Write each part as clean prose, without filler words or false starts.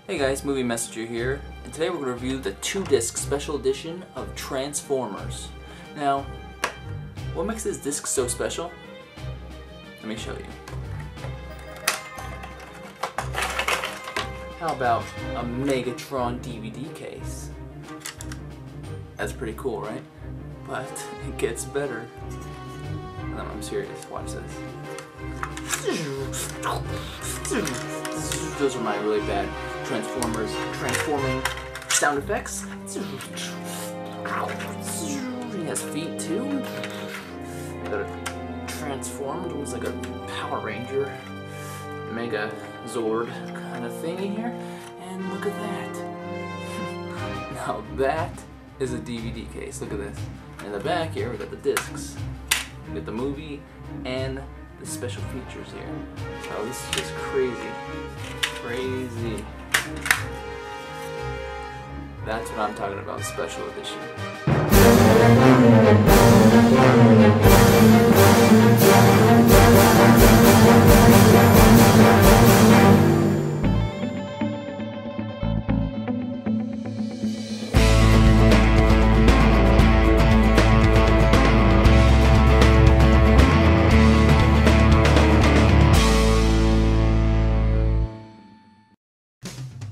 Hey guys, Movie Messenger here, and today we're going to review the 2-disc special edition of Transformers. Now, what makes this disc so special? Let me show you. How about a Megatron DVD case? That's pretty cool, right? But it gets better. No, I'm serious, watch this. Those are my really bad transforming sound effects. He has feet too. Got a transformed, looks like a Power Ranger, Mega Zord kind of thingy here. And look at that. Now that is a DVD case. Look at this. In the back here, we got the discs. We got the movie and the special features here. Oh, this is just crazy. Crazy. That's what I'm talking about, special edition.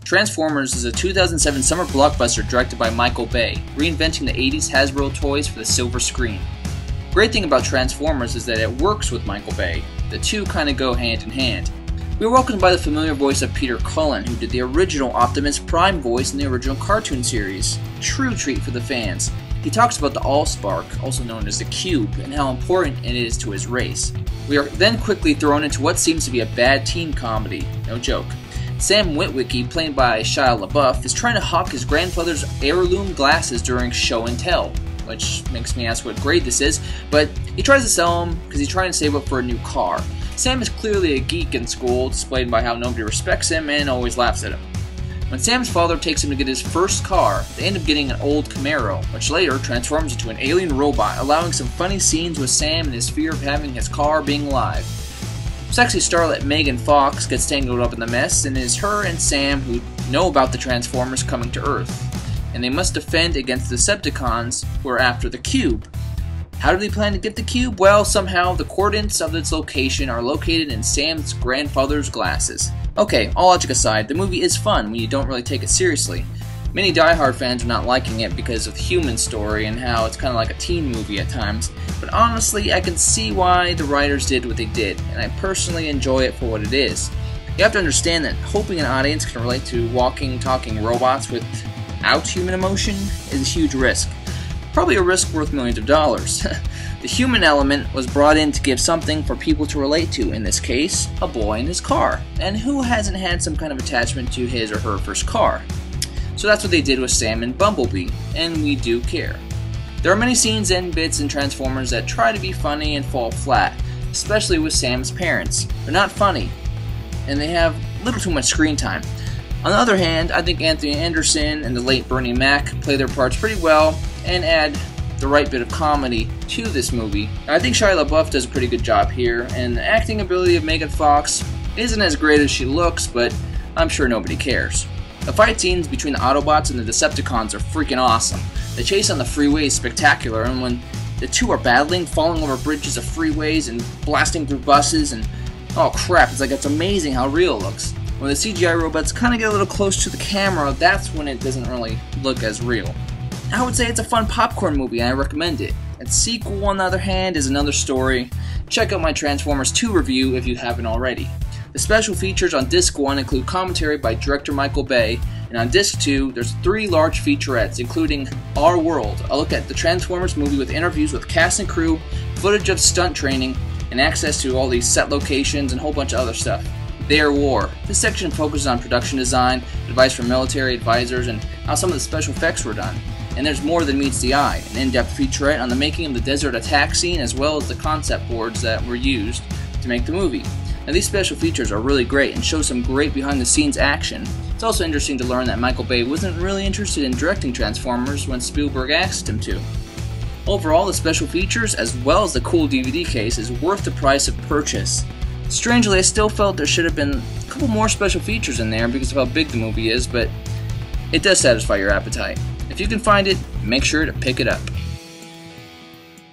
Transformers is a 2007 summer blockbuster directed by Michael Bay, reinventing the 80s Hasbro toys for the silver screen. Great thing about Transformers is that it works with Michael Bay. The two kind of go hand in hand. We were welcomed by the familiar voice of Peter Cullen, who did the original Optimus Prime voice in the original cartoon series. True treat for the fans. He talks about the Allspark, also known as the Cube, and how important it is to his race. We are then quickly thrown into what seems to be a bad teen comedy. No joke. Sam Witwicky, played by Shia LeBeouf, is trying to hawk his grandfather's heirloom glasses during show and tell, which makes me ask what grade this is, but he tries to sell them because he's trying to save up for a new car. Sam is clearly a geek in school, displayed by how nobody respects him and always laughs at him. When Sam's father takes him to get his first car, they end up getting an old Camaro, which later transforms into an alien robot, allowing some funny scenes with Sam and his fear of having his car being alive. Sexy starlet Megan Fox gets tangled up in the mess, and it is her and Sam who know about the Transformers coming to Earth, and they must defend against the Decepticons who are after the Cube. How do they plan to get the Cube? Well, somehow the coordinates of its location are located in Sam's grandfather's glasses. Okay, all logic aside, the movie is fun when you don't really take it seriously. Many Die-Hard fans are not liking it because of the human story and how it's kind of like a teen movie at times, but honestly, I can see why the writers did what they did, and I personally enjoy it for what it is. You have to understand that hoping an audience can relate to walking, talking robots without human emotion is a huge risk. Probably a risk worth millions of dollars. The human element was brought in to give something for people to relate to, in this case, a boy in his car. And who hasn't had some kind of attachment to his or her first car? So that's what they did with Sam and Bumblebee, and we do care. There are many scenes and bits in Transformers that try to be funny and fall flat, especially with Sam's parents. They're not funny, and they have little too much screen time. On the other hand, I think Anthony Anderson and the late Bernie Mac play their parts pretty well and add the right bit of comedy to this movie. I think Shia LaBeouf does a pretty good job here, and the acting ability of Megan Fox isn't as great as she looks, but I'm sure nobody cares. The fight scenes between the Autobots and the Decepticons are freaking awesome. The chase on the freeway is spectacular, and when the two are battling, falling over bridges of freeways and blasting through buses, and oh crap, it's amazing how real it looks. When the CGI robots kind of get a little close to the camera, that's when it doesn't really look as real. I would say it's a fun popcorn movie, and I recommend it. Its sequel, on the other hand, is another story. Check out my Transformers 2 review if you haven't already. The special features on Disc 1 include commentary by director Michael Bay, and on Disc 2, there's 3 large featurettes, including Our World, a look at the Transformers movie with interviews with cast and crew, footage of stunt training, and access to all these set locations and a whole bunch of other stuff. Their War. This section focuses on production design, advice from military advisors, and how some of the special effects were done. And there's more than meets the eye, an in-depth featurette on the making of the desert attack scene as well as the concept boards that were used to make the movie. Now these special features are really great and show some great behind-the-scenes action. It's also interesting to learn that Michael Bay wasn't really interested in directing Transformers when Spielberg asked him to. Overall, the special features as well as the cool DVD case is worth the price of purchase. Strangely, I still felt there should have been a couple more special features in there because of how big the movie is, but it does satisfy your appetite. If you can find it, make sure to pick it up.